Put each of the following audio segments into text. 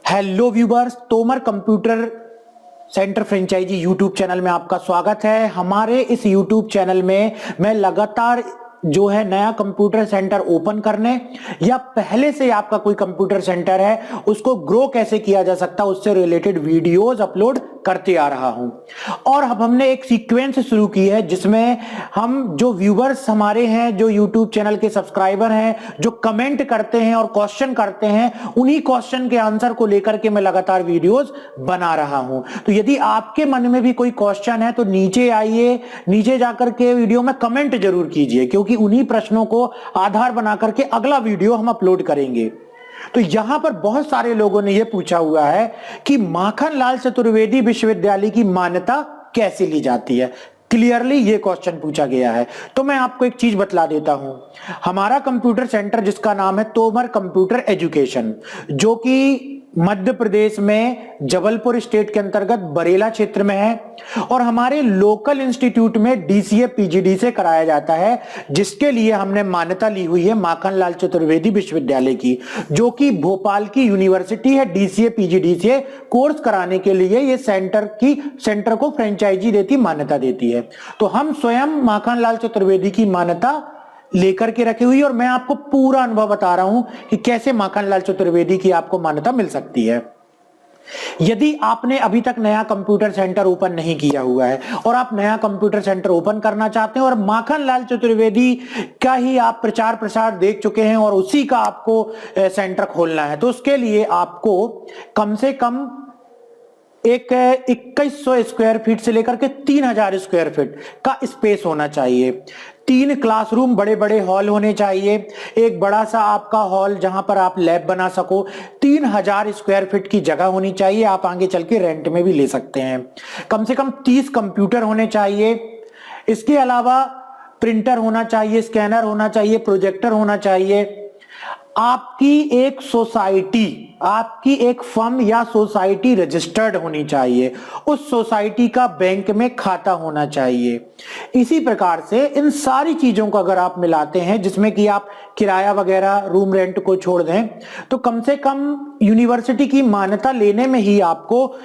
Hello viewers, Tomar computer centre franchise YouTube channel में आपका स्वागत है। हमारे इस यूट्यूब चैनल में मैं लगातार जो है नया कंप्यूटर सेंटर ओपन करने या पहले से आपका कोई कंप्यूटर सेंटर है उसको ग्रो कैसे किया जा सकता है उससे रिलेटेड वीडियोस अपलोड करते आ रहा हूं। और अब हमने एक सीक्वेंस शुरू की है जिसमें हम जो व्यूवर्स हमारे हैं, जो यूट्यूब चैनल के सब्सक्राइबर हैं, जो कमेंट करते हैं और क्वेश्चन करते हैं, उन्हीं क्वेश्चन के आंसर को लेकर के मैं लगातार वीडियोस बना रहा हूं। तो यदि आपके मन में भी कोई क्वेश्चन है तो नीचे आइए, नीचे जाकर के वीडियो में कमेंट जरूर कीजिए, क्योंकि उन्हीं प्रश्नों को आधार बना करके अगला वीडियो हम अपलोड करेंगे। तो यहां पर बहुत सारे लोगों ने यह पूछा हुआ है कि माखनलाल चतुर्वेदी विश्वविद्यालय की मान्यता कैसे ली जाती है। क्लियरली ये क्वेश्चन पूछा गया है। तो मैं आपको एक चीज बतला देता हूं। हमारा कंप्यूटर सेंटर जिसका नाम है तोमर कंप्यूटर एजुकेशन, जो कि मध्य प्रदेश में जबलपुर स्टेट के अंतर्गत बरेला क्षेत्र में है, और हमारे लोकल इंस्टीट्यूट में डीसीए पीजीडी से कराया जाता है, जिसके लिए हमने मान्यता ली हुई है माखनलाल चतुर्वेदी विश्वविद्यालय की, जो कि भोपाल की यूनिवर्सिटी है। डीसीए पीजीडी से कोर्स कराने के लिए ये सेंटर को फ्रेंचाइजी देती, मान्यता देती है। तो हम स्वयं माखनलाल चतुर्वेदी की मान्यता लेकर के रखी हुई, और मैं आपको पूरा अनुभव बता रहा हूं कि कैसे माखनलाल चतुर्वेदी की आपको मान्यता मिल सकती है। यदि आपने अभी तक नया कंप्यूटर सेंटर ओपन नहीं किया हुआ है और आप नया कंप्यूटर सेंटर ओपन करना चाहते हैं और माखनलाल चतुर्वेदी का ही आप प्रचार प्रसार देख चुके हैं और उसी का आपको सेंटर खोलना है, तो उसके लिए आपको कम से कम एक 2100 स्क्वायर फीट से लेकर के 3000 स्क्वायर फीट का स्पेस होना चाहिए। 3 क्लासरूम, बड़े बड़े हॉल होने चाहिए, एक बड़ा सा आपका हॉल जहां पर आप लैब बना सको, 3000 स्क्वायर फीट की जगह होनी चाहिए। आप आगे चल के रेंट में भी ले सकते हैं। कम से कम 30 कंप्यूटर होने चाहिए। इसके अलावा प्रिंटर होना चाहिए, स्कैनर होना चाहिए, प्रोजेक्टर होना चाहिए। आपकी एक सोसाइटी, आपकी एक फर्म या सोसाइटी रजिस्टर्ड होनी चाहिए। उस सोसाइटी का बैंक में खाता होना चाहिए। इसी प्रकार से इन सारी चीजों को अगर आप मिलाते हैं, जिसमें कि आप किराया वगैरह रूम रेंट को छोड़ दें, तो कम से कम यूनिवर्सिटी की मान्यता लेने में ही आपको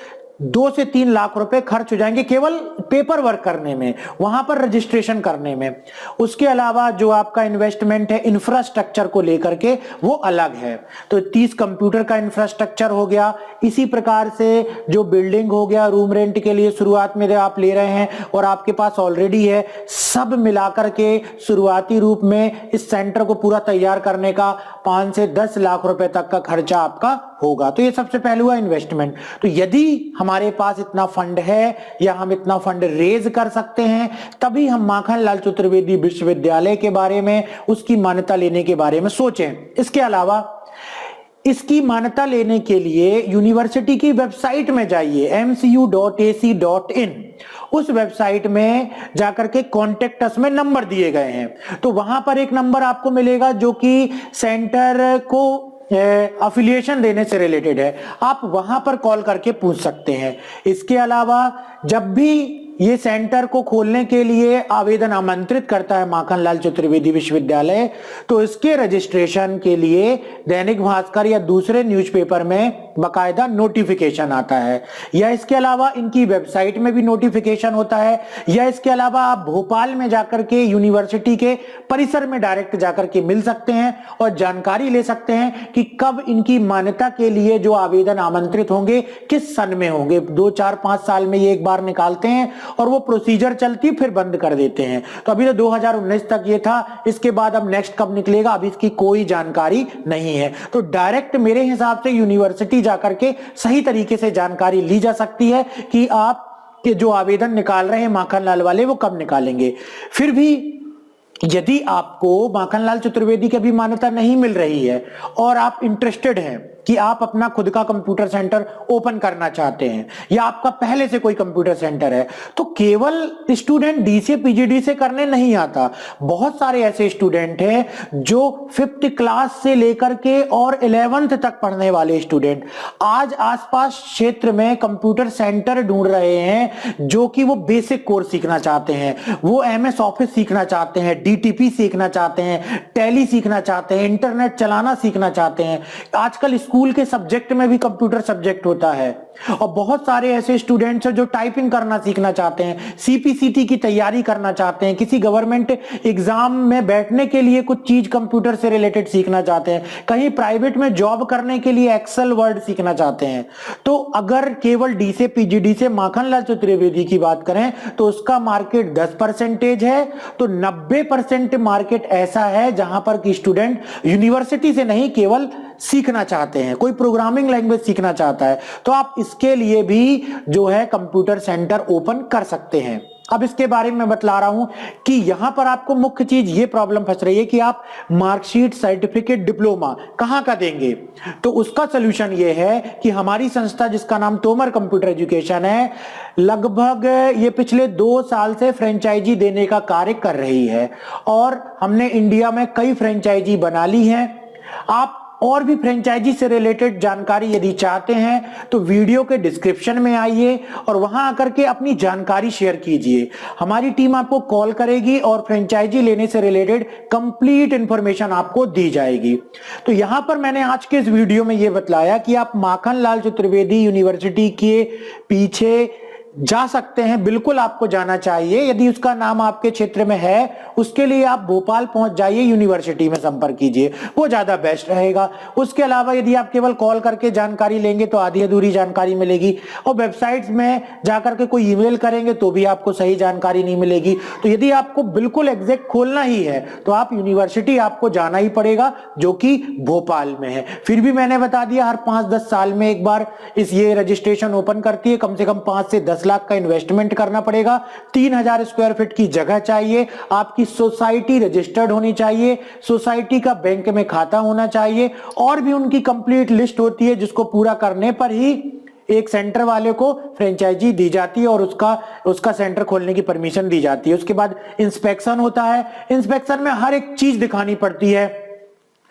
2 से 3 लाख रुपए खर्च हो जाएंगे, केवल पेपर वर्क करने में, वहां पर रजिस्ट्रेशन करने में। उसके अलावा जो आपका इन्वेस्टमेंट है इंफ्रास्ट्रक्चर को लेकर के, वो अलग है। तो 30 कंप्यूटर का इंफ्रास्ट्रक्चर हो गया। इसी प्रकार से जो बिल्डिंग हो गया, रूम रेंट के लिए शुरुआत में आप ले रहे हैं और आपके पास ऑलरेडी है, सब मिलाकर के शुरुआती रूप में इस सेंटर को पूरा तैयार करने का 5 से 10 लाख रुपए तक का खर्चा आपका होगा। तो ये सबसे पहले हुआ इन्वेस्टमेंट। तो यदि हमारे पास इतना फंड है या हम इतना फंड रेज कर सकते हैं, तभी हम माखनलाल चतुर्वेदी विश्वविद्यालय के बारे में, उसकी मान्यता लेने के बारे में सोचें। इसके अलावा इसकी मान्यता लेने के लिए यूनिवर्सिटी की वेबसाइट में जाइए, mcu.ac.in। उस वेबसाइट में जाकर के कॉन्टेक्ट अस में नंबर दिए गए हैं। तो वहां पर एक नंबर आपको मिलेगा जो कि सेंटर को अफिलिएशन देने से रिलेटेड है। आप वहां पर कॉल करके पूछ सकते हैं। इसके अलावा जब भी ये सेंटर को खोलने के लिए आवेदन आमंत्रित करता है माखनलाल चतुर्वेदी विश्वविद्यालय, तो इसके रजिस्ट्रेशन के लिए दैनिक भास्कर या दूसरे न्यूज़पेपर में बकायदा नोटिफिकेशन आता है, या इसके अलावा इनकी वेबसाइट में भी नोटिफिकेशन होता है, या इसके अलावा आप भोपाल में जाकर के यूनिवर्सिटी के परिसर में डायरेक्ट जाकर के मिल सकते हैं और जानकारी ले सकते हैं कि कब इनकी मान्यता के लिए जो आवेदन आमंत्रित होंगे किस सन में होंगे। 2, 4, 5 साल में ये एक बार निकालते हैं और वो प्रोसीजर चलती फिर बंद कर देते हैं। तो अभी तो 2019 तक ये था, इसके बाद अब नेक्स्ट कब निकलेगा अभी इसकी कोई जानकारी नहीं है। तो डायरेक्ट मेरे हिसाब से यूनिवर्सिटी जाकर के सही तरीके से जानकारी ली जा सकती है कि आप के जो आवेदन निकाल रहे हैं माखनलाल वाले, वो कब निकालेंगे। फिर भी यदि आपको माखनलाल चतुर्वेदी की भी मान्यता नहीं मिल रही है और आप इंटरेस्टेड हैं कि आप अपना खुद का कंप्यूटर सेंटर ओपन करना चाहते हैं, या आपका पहले से कोई कंप्यूटर सेंटर है, तो केवल स्टूडेंट डीसीए पीजीडी से करने नहीं आता। बहुत सारे ऐसे स्टूडेंट हैं जो 5th क्लास से लेकर के और 11th तक पढ़ने वाले स्टूडेंट आज आसपास क्षेत्र में कंप्यूटर सेंटर ढूंढ रहे हैं, जो कि वो बेसिक कोर्स सीखना चाहते हैं, वो एमएस ऑफिस सीखना चाहते हैं, डीटीपी सीखना चाहते हैं, टैली सीखना चाहते हैं, इंटरनेट चलाना सीखना चाहते हैं। आजकल स्कूल के सब्जेक्ट में भी कंप्यूटर सब्जेक्ट होता है। और बहुत सारे ऐसे स्टूडेंट्स हैं जो टाइपिंग करना सीखना चाहते हैं, सीपीसीटी की तैयारी करना चाहते हैं, किसी गवर्नमेंट एग्जाम में बैठने के लिए कुछ चीज कंप्यूटर से रिलेटेड सीखना चाहते हैं, कहीं प्राइवेट में जॉब करने के लिए एक्सेल वर्ड सीखना चाहते हैं। तो अगर केवल डी से पीजीडी से माखनलाल चतुर्वेदी की बात करें तो उसका मार्केट 10% है, तो 90% मार्केट ऐसा है जहां पर कि स्टूडेंट यूनिवर्सिटी से नहीं केवल सीखना चाहते हैं, कोई प्रोग्रामिंग लैंग्वेज सीखना चाहता है, तो आप इसके लिए भी जो है कंप्यूटर सेंटर ओपन कर सकते हैं। अब इसके बारे में बतला रहा हूं कि यहां पर आपको मुख्य चीज ये प्रॉब्लम फंस रही है कि आप मार्कशीट, सर्टिफिकेट, डिप्लोमा कहां का देंगे। तो उसका सलूशन ये है कि हमारी संस्था जिसका नाम तोमर कंप्यूटर एजुकेशन है, लगभग ये पिछले 2 साल से फ्रेंचाइजी देने का कार्य कर रही है और हमने इंडिया में कई फ्रेंचाइजी बना ली है। आप और भी फ्रेंचाइजी से रिलेटेड जानकारी यदि चाहते हैं तो वीडियो के डिस्क्रिप्शन में आइए और वहां आकर के अपनी जानकारी शेयर कीजिए। हमारी टीम आपको कॉल करेगी और फ्रेंचाइजी लेने से रिलेटेड कंप्लीट इंफॉर्मेशन आपको दी जाएगी। तो यहां पर मैंने आज के इस वीडियो में यह बतलाया कि आप माखनलाल चतुर्वेदी यूनिवर्सिटी के पीछे जा सकते हैं, बिल्कुल आपको जाना चाहिए। यदि उसका नाम आपके क्षेत्र में है, उसके लिए आप भोपाल पहुंच जाइए, यूनिवर्सिटी में संपर्क कीजिए, वो ज्यादा बेस्ट रहेगा। उसके अलावा यदि आप केवल कॉल करके जानकारी लेंगे तो आधी अधूरी जानकारी मिलेगी और वेबसाइट्स में जाकर के कोई ईमेल करेंगे तो भी आपको सही जानकारी नहीं मिलेगी। तो यदि आपको बिल्कुल एग्जैक्ट खोलना ही है तो आप यूनिवर्सिटी आपको जाना ही पड़ेगा, जो कि भोपाल में है। फिर भी मैंने बता दिया, हर 5-10 साल में एक बार ये रजिस्ट्रेशन ओपन करती है। कम से कम 5 से 10 लाख का इन्वेस्टमेंट करना पड़ेगा। 3000 स्क्वायर फीट की जगह चाहिए, आपकी सोसाइटी रजिस्टर्ड होनी चाहिए, सोसाइटी का बैंक में खाता होना चाहिए और भी उनकी कंप्लीट लिस्ट होती है, जिसको पूरा करने पर ही एक सेंटर वाले को फ्रेंचाइजी दी जाती है और उसका सेंटर खोलने की परमिशन दी जाती है। उसके बाद इंस्पेक्शन होता है। इंस्पेक्शन में हर एक चीज दिखानी पड़ती है।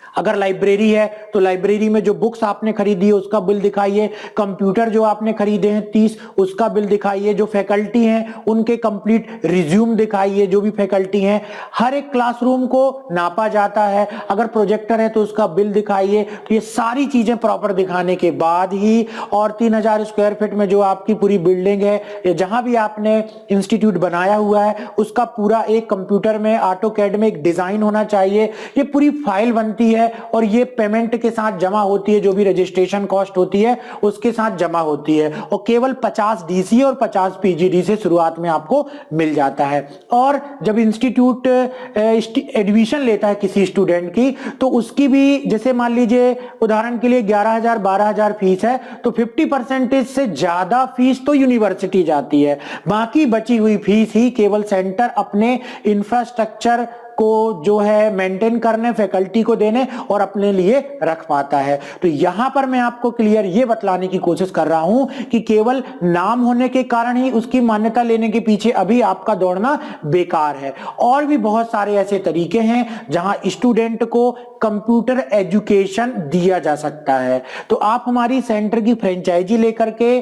अगर लाइब्रेरी है तो लाइब्रेरी में जो बुक्स आपने खरीदी है उसका बिल दिखाइए, कंप्यूटर जो आपने खरीदे हैं 30 उसका बिल दिखाइए, जो फैकल्टी हैं उनके कंप्लीट रिज्यूम दिखाइए, जो भी फैकल्टी हैं। हर एक क्लासरूम को नापा जाता है, अगर प्रोजेक्टर है तो उसका बिल दिखाइए। तो ये सारी चीजें प्रॉपर दिखाने के बाद ही, और 3000 स्क्वायर फीट में जो आपकी पूरी बिल्डिंग है या जहां भी आपने इंस्टीट्यूट बनाया हुआ है उसका पूरा एक कंप्यूटर में, ऑटोकैड में एक डिजाइन होना चाहिए। ये पूरी फाइल बनती है और ये पेमेंट के साथ जमा होती है, जो भी रजिस्ट्रेशन कॉस्ट होती है उसके साथ जमा होती है। और केवल 50 डीसी और 50 पीजीडी से शुरुआत में आपको मिल जाता है। और जब इंस्टीट्यूट एडमिशन लेता है किसी स्टूडेंट की, तो उसकी भी, जैसे मान लीजिए उदाहरण के लिए 11,000 12,000 फीस है, तो 50% से ज्यादा फीस तो यूनिवर्सिटी जाती है। बाकी बची हुई फीस ही केवल सेंटर अपने इंफ्रास्ट्रक्चर को जो है मेंटेन करने, फैकल्टी को देने और अपने लिए रख पाता है। तो यहां पर मैं आपको क्लियर ये बतलाने की कोशिश कर रहा हूं कि केवल नाम होने के कारण ही उसकी मान्यता लेने के पीछे अभी आपका दौड़ना बेकार है। और भी बहुत सारे ऐसे तरीके हैं जहां स्टूडेंट को कंप्यूटर एजुकेशन दिया जा सकता है। तो आप हमारी सेंटर की फ्रेंचाइजी लेकर के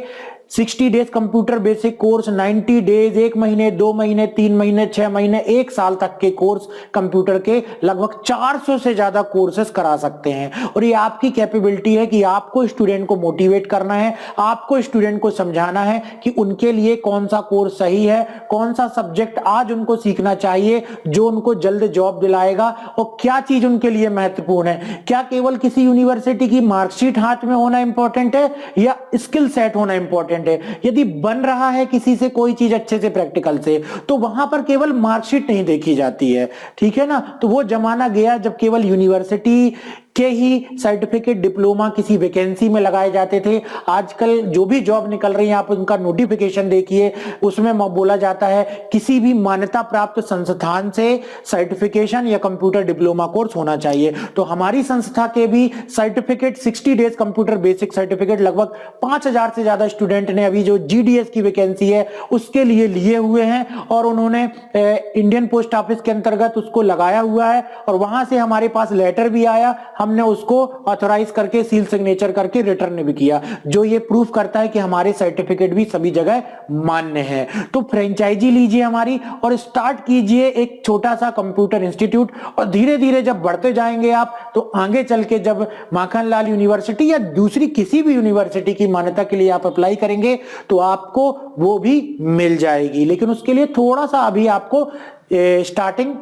60 days computer basic course, 90 days, 1 महीने, 2 महीने, 3 महीने, 6 महीने, 1 साल तक के कोर्स कंप्यूटर के लगभग 400 से ज्यादा कोर्सेस करा सकते हैं। और ये आपकी कैपेबिलिटी है कि आपको स्टूडेंट को मोटिवेट करना है, आपको स्टूडेंट को समझाना है कि उनके लिए कौन सा कोर्स सही है, कौन सा सब्जेक्ट आज उनको सीखना चाहिए जो उनको जल्द जॉब दिलाएगा, और क्या चीज उनके लिए महत्वपूर्ण है। क्या केवल किसी यूनिवर्सिटी की मार्कशीट हाथ में होना इंपॉर्टेंट है या स्किल सेट होना इंपॉर्टेंट है। यदि बन रहा है किसी से कोई चीज अच्छे से प्रैक्टिकल से, तो वहां पर केवल मार्कशीट नहीं देखी जाती है, ठीक है ना। तो वो जमाना गया जब केवल यूनिवर्सिटी के ही सर्टिफिकेट, डिप्लोमा किसी वैकेंसी में लगाए जाते थे। आजकल जो भी जॉब निकल रही है आप उनका नोटिफिकेशन देखिए, उसमें बोला जाता है किसी भी मान्यता प्राप्त संस्थान से सर्टिफिकेशन या कंप्यूटर डिप्लोमा कोर्स होना चाहिए। तो हमारी संस्था के भी certificate 60 days computer basic certificate लगभग 5000 से ज्यादा स्टूडेंट ने अभी जो जीडीएस की वैकेंसी है उसके लिए लिए हुए हैं और उन्होंने इंडियन पोस्ट ऑफिस के अंतर्गत उसको लगाया हुआ है और वहां से हमारे पास लेटर भी आया। हमने उसको ऑथोराइज करके सील सिग्नेचर करके रिटर्न भी किया, जो ये प्रूफ करता है कि हमारे सर्टिफिकेट भी सभी जगह मान्य है। तो फ्रेंचाइजी लीजिए हमारी और स्टार्ट कीजिए एक छोटा सा कंप्यूटर इंस्टीट्यूट, और धीरे धीरे जब बढ़ते जाएंगे आप तो आगे चल के जब माखनलाल यूनिवर्सिटी या दूसरी किसी भी यूनिवर्सिटी की मान्यता के लिए आप अप्लाई करेंगे तो आपको वो भी मिल जाएगी, लेकिन उसके लिए थोड़ा सा अभी आपको स्टार्टिंग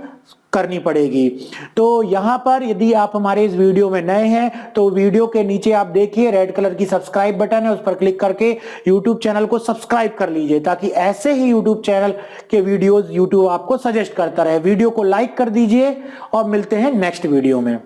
करनी पड़ेगी। तो यहां पर यदि आप हमारे इस वीडियो में नए हैं तो वीडियो के नीचे आप देखिए रेड कलर की सब्सक्राइब बटन है, उस पर क्लिक करके यूट्यूब चैनल को सब्सक्राइब कर लीजिए, ताकि ऐसे ही यूट्यूब चैनल के वीडियोस यूट्यूब आपको सजेस्ट करता रहे। वीडियो को लाइक कर दीजिए और मिलते हैं नेक्स्ट वीडियो में।